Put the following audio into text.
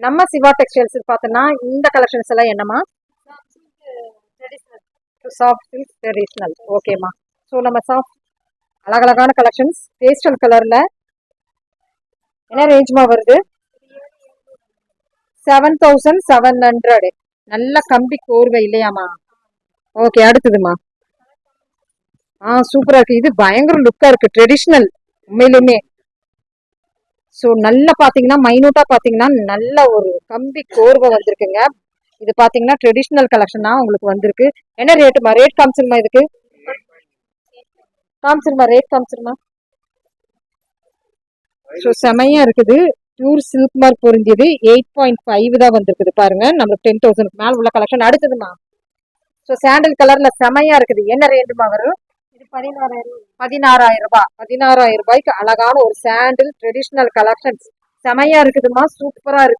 நம்ம சிவா டெக்ஸ்டைல்ஸ் பார்த்தோன்னா இந்த கலெக்ஷன்ஸ் எல்லாம் என்னம்மா? Soft silk traditional. ஓகேம்மா. ஸோ நம்ம சாஃப்ட் அழகழகான கலெக்ஷன்ஸ் பேஸ்டல் கலர்ல என்ன ரேஞ்ச்மா வருது? 7700. நல்ல கம்பி கோர்வை இல்லையாமா? ஓகே, அடுத்ததுமா. சூப்பரா இருக்கு. இது பயங்கர லுக்கா இருக்கு, ட்ரெடிஷ்னல் உண்மையிலுமே. ஸோ நல்லா பார்த்தீங்கன்னா மைனூட்டா பார்த்தீங்கன்னா நல்ல ஒரு கம்பி கோர்வை வந்திருக்குங்க. இது பார்த்தீங்கன்னா ட்ரெடிஷ்னல் கலெக்ஷனா உங்களுக்கு வந்திருக்கு. என்ன ரேட்டுமா? ரேட் காமிச்சிருமா? இதுக்கு காமிச்சிருமா? ரேட் காமிச்சிருமா? ஸோ செமையா இருக்குது. பியூர் சில்க் மார்க் பொருந்தியது 8.5 தான் வந்திருக்குது பாருங்க. நம்மளுக்கு 10,000 மேல உள்ள கலெக்ஷன். அடுத்ததுமா. ஸோ சாண்டல் கலர்ல செமையா இருக்குது. என்ன ரேட்டுமா வரும்? இது 16,000. 16,000 ரூபாய். 16,000 ரூபாய்க்கு அழகான ஒரு சாண்டில் ட்ரெடிஷ்னல் கலெக்ஷன்ஸ் செமையா இருக்குதுமா. சூப்பரா இருக்கு.